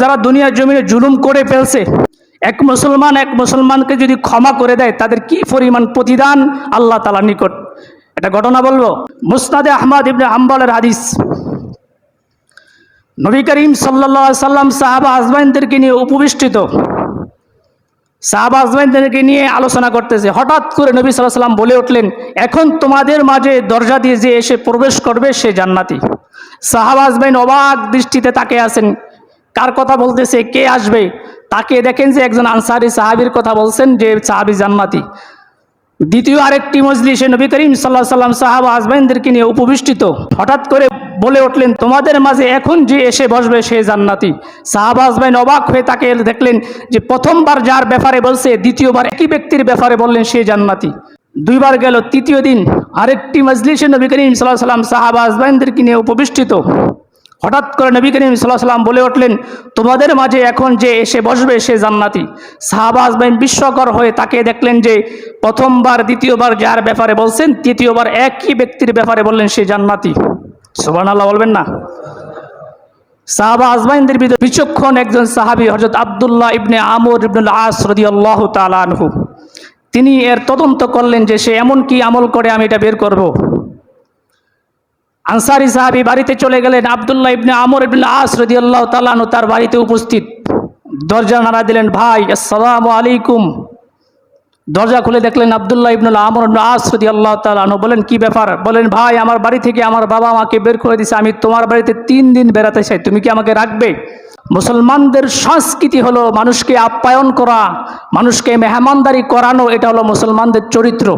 যারা দুনিয়ার জমিনে জুলুম করে ফেলছে, এক মুসলমানকে যদি ক্ষমা করে দেয় তাদের কি পরিমাণ প্রতিদান আল্লাহ তাআলার নিকট। এটা ঘটনা বলবো। মুসনাদে আহমদ ইবনে হাম্বলের হাদিস, নবী করিম সাল্লাল্লাহু আলাইহি সাল্লাম সাহাবা আজমাইনদেরকে নিয়ে উপবিষ্টিত, সাহাবা আজমাইনদেরকে নিয়ে আলোচনা করতেছে। হঠাৎ করে নবী সাল্লাল্লাহু আলাইহি সাল্লাম বলে উঠলেন, এখন তোমাদের মাঝে দরজা দিয়ে যে এসে প্রবেশ করবে সে জান্নাতি। সাহাবা আজমাইন অবাক দৃষ্টিতে তাকিয়ে আছেন, কার কথা বলতেছে, কে আসবে? তাকে দেখেন যে একজন আনসারী সাহাবীর কথা বলছেন, যে সাহাবী জান্নাতি। দ্বিতীয় আরেকটি মজলিসে নবী করিম সাল্লাল্লাহু আলাইহি সাল্লাম সাহাবা আজমাইনদেরকে নিয়ে উপবিষ্টিত, হঠাৎ করে বলে উঠলেন, তোমাদের মাঝে এখন যে এসে বসবে সে জান্নাতি। সাহাবা আজমাইন অবাক হয়ে তাকে দেখলেন যে প্রথমবার যার ব্যাপারে বলছে, দ্বিতীয়বার একই ব্যক্তির ব্যাপারে বললেন সে জান্নাতি। দুইবার গেল, তৃতীয় দিন আরেকটি মজলিসে নবী করিম সাল্লাল্লাহু আলাইহি সাল্লাম সাহাবা আজমাইনদেরকে নিয়ে উপবিষ্টিত, হঠাৎ করে নবী করিম সাল্লাল্লাহু আলাইহি সাল্লাম বলে উঠলেন, তোমাদের মাঝে এখন যে এসে বসবে সে জান্নাতি। সাহাবা আজমাইন বিস্ময়কর হয়ে তাকে দেখলেন যে প্রথমবার দ্বিতীয়বার যার ব্যাপারে বলছেন, তৃতীয়বার একই ব্যক্তির ব্যাপারে বললেন সে জান্নাতি। সুবহানাল্লাহ বলবেন না? সাহাবা আজমাইনদের ভিতরে বিচক্ষণ একজন সাহাবী হযরত আব্দুল্লাহ ইবনে আমর ইবনুল আস রাদিয়াল্লাহু তাআলা আনহু, তিনি এর তদন্ত করলেন যে সে এমন কি আমল করে আমি এটা বের করব। আনসারী সাহাবী বাড়িতে চলে গেলেন। আব্দুল্লাহ ইবনে আমর ইবনুল আস রাদিয়াল্লাহু তাআলা আনহু তার বাড়িতে উপস্থিত। দরজা নাড়া দিলেন, ভাই আসসালামু আলাইকুম। দরজা খুলে দেখলেন আব্দুল্লাহ ইবনুল আমর ইবনুল আস রাদিয়াল্লাহু তাআলা আনহু। বলেন, কি ব্যাপার? বলেন, ভাই আমার বাড়ি থেকে আমার বাবা আমাকে বের করে দিয়েছে, আমি তোমার বাড়িতে 3 দিন বেড়াতে চাই, তুমি কি আমাকে রাখবে? মুসলমানদের সংস্কৃতি হলো মানুষকে আপ্যায়ন করা, মানুষকে মেহমানদারি করানো, এটা হলো মুসলমানদের চরিত্র।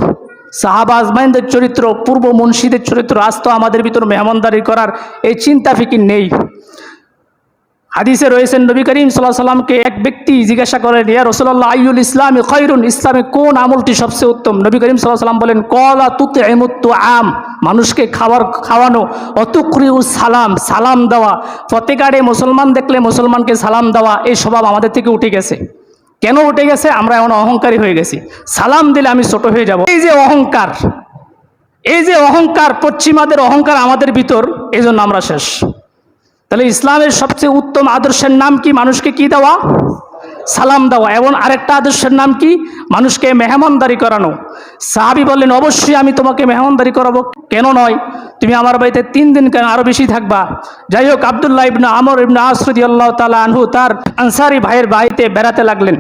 সাহাবা আজমাইনদের চরিত্র, পূর্ব মুন্সিদের চরিত্র। আজ তো আমাদের ভিতর মেহমানদারি করার এই চিন্তা ফিকির নেই। হাদিসে রয়েছেন, নবী করিম সাল্লাল্লাহু আলাইহি সাল্লামকে এক ব্যক্তি জিজ্ঞাসা করেন, ইয়া রাসূলুল্লাহ আইয়ুল ইসলামি খায়রুন, ইসলামে কোন আমলটি সবচেয়ে উত্তম? নবী করিম সাল্লাল্লাহু আলাইহি সাল্লাম বলেন, ক্বালা তুতঈমুত তুআম, মানুষকে খাওয়ানো, অতুকরিউস সালাম, সালাম দেওয়া। প্রত্যেকবারে মুসলমান দেখলে মুসলমানকে সালাম দেওয়া, এই স্বভাব আমাদের থেকে উঠে গেছে। কেন উঠে গেছে? আমরা এখন অহংকারী হয়ে গেছি। সালাম দিলে আমি ছোট হয়ে যাব, এই যে অহংকার, এই যে অহংকার, পশ্চিমাদের অহংকার আমাদের ভিতর, এই জন্য আমরা শেষ। তাহলে ইসলামের সবচেয়ে উত্তম আদর্শের নাম কি? মানুষকে কি দেওয়া? সালাম দেওয়া। এবং আরেকটা আদর্শের নাম কি? মানুষকে মেহমানদারি করানো। সাহাবী বললেন, অবশ্যই আমি তোমাকে মেহমানদারি করাবো, কেন নয়? তুমি আমার বাড়িতে 3 দিন কেন, আরো বেশি থাকবা। যাই হোক, আব্দুল্লাহ ইবনে আমর ইবনে আস রাদিয়াল্লাহু তাআলা আনহু তার আনসারী ভাইয়ের বাড়িতে বেড়াতে লাগলেন।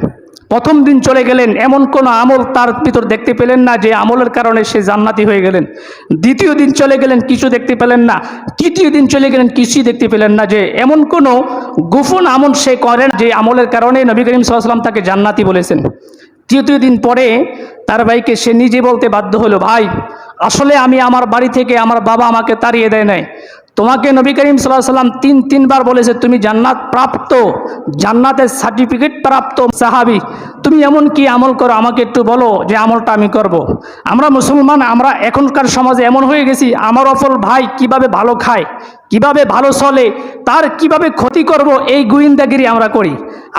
প্রথম দিন চলে গেলেন, এমন কোনো আমল তার ভিতর দেখতে পেলেন না যে আমলের কারণে সে জান্নাতি হয়ে গেলেন। দ্বিতীয় দিন চলে গেলেন, কিছু দেখতে পেলেন না। তৃতীয় দিন চলে গেলেন, কিছুই দেখতে পেলেন না যে এমন কোনো গোপন আমল সে করেন যে আমলের কারণে নবী করিম সাল্লাল্লাহু আলাইহি সাল্লাম তাকে জান্নাতি বলেছেন। তৃতীয় দিন পরে তার ভাইকে সে নিজে বলতে বাধ্য হলো, ভাই আসলে আমি আমার বাড়ি থেকে আমার বাবা আমাকে তাড়িয়ে দেয় নাই, তোমাকে নবী করিম সাল্লাল্লাহু আলাইহি সাল্লাম 3 বার বলেছে তুমি জান্নাত প্রাপ্ত, জান্নাতের সার্টিফিকেট প্রাপ্ত সাহাবী, তুমি এমন কি আমল করো আমাকে একটু বলো যে আমলটা আমি করব। আমরা মুসলমান, আমরা এখনকার সমাজে এমন হয়ে গেছি, আমার অপর ভাই কিভাবে ভালো খায়, কিভাবে ভালো চলে, তার কিভাবে ক্ষতি করব, এই গোয়েন্দাগিরি আমরা করি।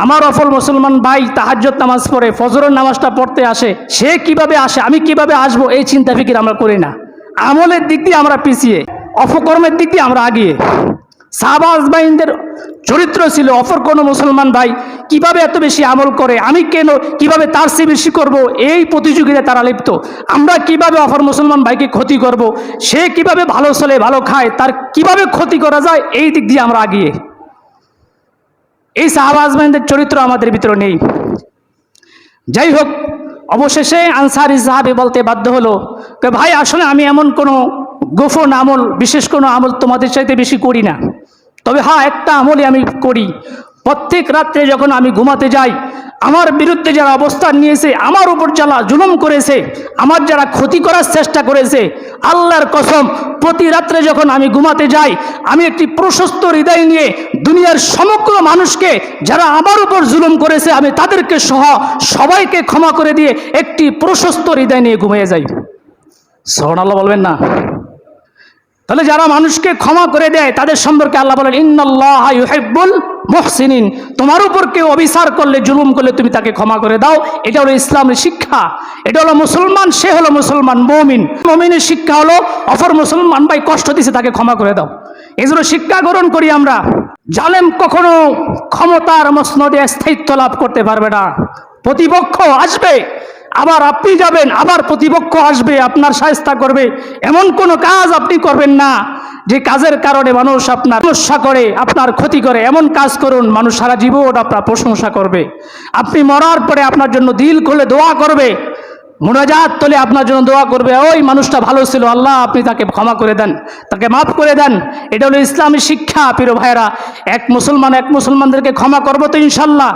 আমার অপর মুসলমান ভাই তাহাজ্জুদ নামাজ পড়ে, ফজরের নামাজটা পড়তে আসে, সে কিভাবে আসে, আমি কিভাবে আসবো, এই চিন্তা ফিকির আমরা করি না। আমলের দিক দিয়ে আমরা পিছিয়ে, অপকর্মের দিক দিয়ে আমরা আগিয়ে। সাহাবা আজমাইনদের চরিত্র ছিল, অপর কোনো মুসলমান ভাই কিভাবে এত বেশি আমল করে, আমি কেন কিভাবে তার চেয়ে বেশি করব, এই প্রতিযোগিতায় তারা লিপ্ত। আমরা কিভাবে অপর মুসলমান ভাইকে ক্ষতি করব, সে কিভাবে ভালো চলে ভালো খায়, তার কিভাবে ক্ষতি করা যায়, এই দিক দিয়ে আমরা আগিয়ে। এই সাহাবা আজমাইনদের চরিত্র আমাদের ভিতরে নেই। যাই হোক, অবশেষে আনসারী সাহাবী বলতে বাধ্য হলো, ভাই আসলে আমি এমন কোনো গোপন আমল, বিশেষ কোনো আমল তোমাদের চাইতে বেশি করি না, তবে হ্যাঁ একটা আমলই আমি করি। প্রত্যেক রাত্রে যখন আমি ঘুমাতে যাই, আমার বিরুদ্ধে যারা অবস্থান নিয়েছে, আমার উপর যারা জুলুম করেছে, আমার যারা ক্ষতি করার চেষ্টা করেছে, আল্লাহর কসম প্রতি রাত্রে যখন আমি ঘুমাতে যাই, আমি একটি প্রশস্ত হৃদয় নিয়ে দুনিয়ার সমগ্র মানুষকে যারা আমার উপর জুলুম করেছে, আমি তাদেরকে সহ সবাইকে ক্ষমা করে দিয়ে একটি প্রশস্ত হৃদয় নিয়ে ঘুমিয়ে যাই। সুবহানাল্লাহ বলবেন না? তাহলে যারা মানুষকে ক্ষমা করে দেয় তাদের সম্পর্কে আল্লাহ বলেন, ইন্নাল্লাহা ইউহিব্বুল মুহসিনিন। তোমার উপর কেউ অবিচার করলে, জুলুম করলে তুমি তাকে ক্ষমা করে দাও। এটা হলো ইসলামের শিক্ষা, এটা হলো মুসলমান, সে হলো মুসলমান মুমিন। মুমিনের শিক্ষা হলো অপর মুসলমান ভাই কষ্ট দিছে তাকে ক্ষমা করে দাও। এই জন্য শিক্ষা গ্রহণ করি আমরা। জালেম কখনো ক্ষমতার মসনদে স্থায়িত্ব লাভ করতে পারবে না। প্রতিপক্ষ আসবে, আবার আপনি যাবেন, আবার প্রতিপক্ষ আসবে, আপনার শায়েস্তা করবে। এমন কোনো কাজ আপনি করবেন না যে কাজের কারণে মানুষ আপনার সমস্যা করে, আপনার ক্ষতি করে। এমন কাজ করুন মানুষ সারা জীবন আপনার প্রশংসা করবে। আপনি মরার পরে আপনার জন্য দিল খুলে দোয়া করবে, মুনাজাত তোলে আপনার জন্য দোয়া করবে, ওই মানুষটা ভালো ছিল, আল্লাহ আপনি তাকে ক্ষমা করে দেন, তাকে মাফ করে দেন। এটা হলো ইসলামী শিক্ষা। প্রিয় ভাইয়েরা, এক মুসলমানদেরকে ক্ষমা করবো তো ইনশাল্লাহ।